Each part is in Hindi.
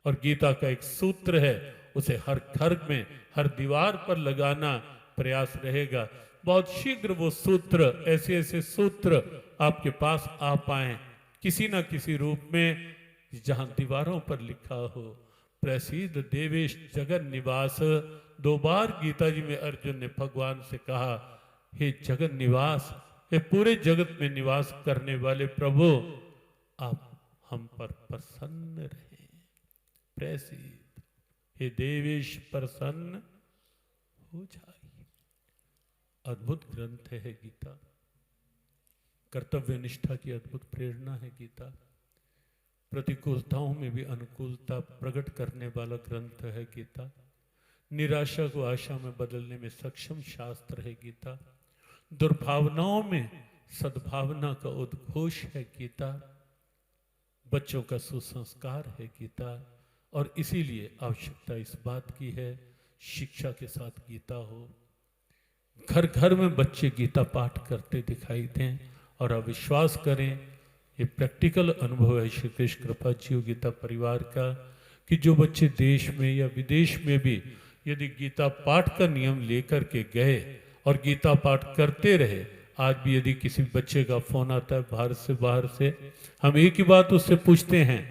और गीता का एक सूत्र है, उसे हर घर में हर दीवार पर लगाना प्रयास रहेगा। बहुत शीघ्र वो सूत्र, ऐसे ऐसे सूत्र आपके पास आ पाए किसी ना किसी रूप में, जहां दीवारों पर लिखा हो प्रसिद्ध देवेश जगन निवास। 2 बार गीता जी में अर्जुन ने भगवान से कहा, हे जगन निवास, हे पूरे जगत में निवास करने वाले प्रभु, आप हम पर प्रसन्न रहे। प्रसिद्ध, हे देवेश प्रसन्न हो जाइए। अद्भुत ग्रंथ है गीता, कर्तव्य निष्ठा की अद्भुत प्रेरणा है गीता, प्रतिकूलताओं में भी अनुकूलता प्रकट करने वाला ग्रंथ है गीता, निराशा को आशा में बदलने में सक्षम शास्त्र है गीता, दुर्भावनाओं में सद्भावना का उद्घोष है गीता, बच्चों का सुसंस्कार है गीता। और इसीलिए आवश्यकता इस बात की है, शिक्षा के साथ गीता हो, घर घर में बच्चे गीता पाठ करते दिखाई दें। और आप विश्वास करें, ये प्रैक्टिकल अनुभव है श्री कृष्ण कृपा जीव गीता परिवार का, कि जो बच्चे देश में या विदेश में भी यदि गीता पाठ का नियम लेकर के गए और गीता पाठ करते रहे, आज भी यदि किसी बच्चे का फोन आता है बाहर से, हम एक ही बात उससे पूछते हैं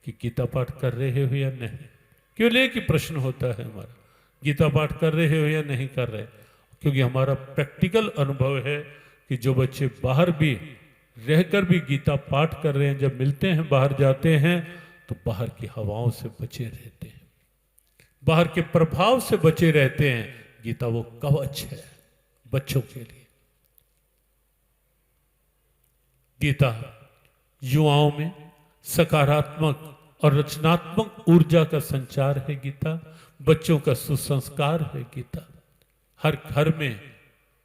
कि गीता पाठ कर रहे हो या नहीं। केवल एक ही प्रश्न होता है हमारा, गीता पाठ कर रहे हो या नहीं कर रहे। क्योंकि हमारा प्रैक्टिकल अनुभव है कि जो बच्चे बाहर भी रहकर भी गीता पाठ कर रहे हैं, जब मिलते हैं बाहर जाते हैं तो बाहर की हवाओं से बचे रहते हैं, बाहर के प्रभाव से बचे रहते हैं। गीता वो कवच है बच्चों के लिए। गीता युवाओं में सकारात्मक और रचनात्मक ऊर्जा का संचार है गीता, बच्चों का सुसंस्कार है गीता, हर घर में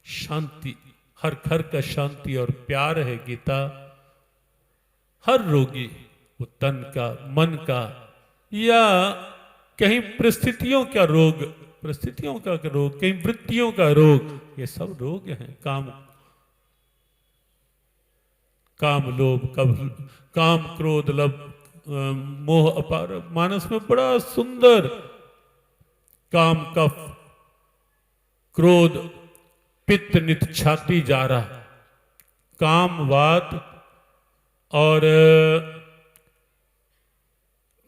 शांति, हर घर का शांति और प्यार है गीता, हर रोगी वो तन का, मन का या कहीं परिस्थितियों का रोग, कहीं वृत्तियों का रोग, ये सब रोग हैं। काम लोभ काम क्रोध लब मोह अपार, मानस में बड़ा सुंदर काम कफ क्रोध पित्त नित छाती जा रहा, काम वात और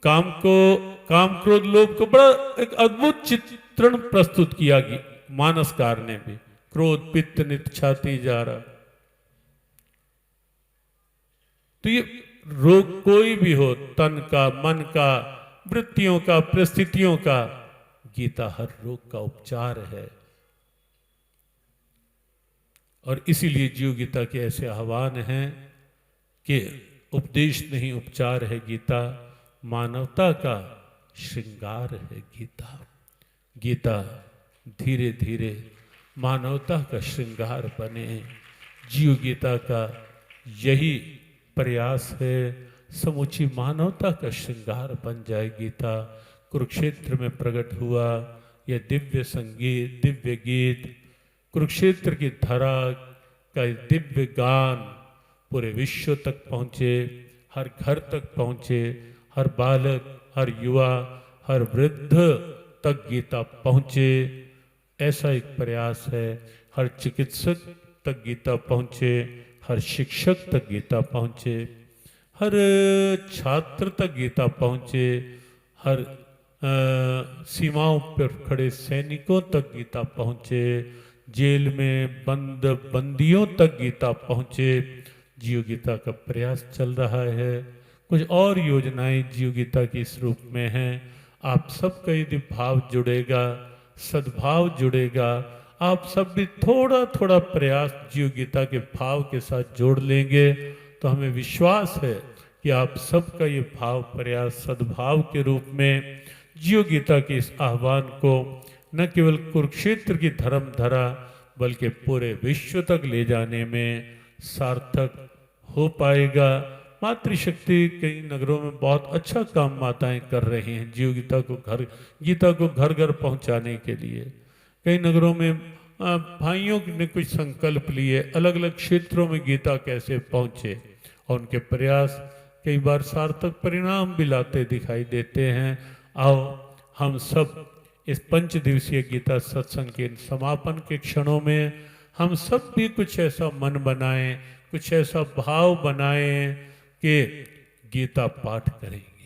काम क्रोध लोभ को बड़ा एक अद्भुत चित्रण प्रस्तुत किया गया मानसकार ने भी। क्रोध पित्त नित छाती जा रहा, तो ये रोग कोई भी हो, तन का, मन का, वृत्तियों का, परिस्थितियों का, गीता हर रोग का उपचार है। और इसीलिए जीव गीता के ऐसे आह्वान हैं कि उपदेश नहीं उपचार है गीता, मानवता का श्रृंगार है गीता। गीता धीरे धीरे मानवता का श्रृंगार बने, जीव गीता का यही प्रयास है, समूची मानवता का श्रृंगार बन जाए गीता। कुरुक्षेत्र में प्रकट हुआ यह दिव्य संगीत, दिव्य गीत, कुरुक्षेत्र की धरा का दिव्य गान पूरे विश्व तक पहुँचे, हर घर तक पहुँचे, हर बालक, हर युवा, हर वृद्ध तक गीता पहुँचे, ऐसा एक प्रयास है। हर चिकित्सक तक गीता पहुँचे, हर शिक्षक तक गीता पहुँचे, हर छात्र तक गीता पहुँचे, हर सीमाओं पर खड़े सैनिकों तक गीता पहुँचे, जेल में बंद बंदियों तक गीता पहुँचे। जीव गीता का प्रयास चल रहा है। कुछ और योजनाएं जीव गीता की इस रूप में हैं। आप सबका यदि भाव जुड़ेगा, सद्भाव जुड़ेगा, आप सब भी थोड़ा थोड़ा प्रयास जीव गीता के भाव के साथ जोड़ लेंगे, तो हमें विश्वास है कि आप सबका ये भाव प्रयास सद्भाव के रूप में जीव गीता के इस आह्वान को न केवल कुरुक्षेत्र की धर्म धरा बल्कि पूरे विश्व तक ले जाने में सार्थक हो पाएगा। मातृशक्ति कई नगरों में बहुत अच्छा काम माताएं कर रही हैं जीव गीता को घर घर पहुंचाने के लिए। कई नगरों में भाइयों ने कुछ संकल्प लिए, अलग अलग क्षेत्रों में गीता कैसे पहुंचे, और उनके प्रयास कई बार सार्थक परिणाम भी लाते दिखाई देते हैं। आओ हम सब इस 5 दिवसीय गीता सत्संग के समापन के क्षणों में हम सब भी कुछ ऐसा मन बनाएं, कुछ ऐसा भाव बनाएं कि गीता पाठ करेंगे।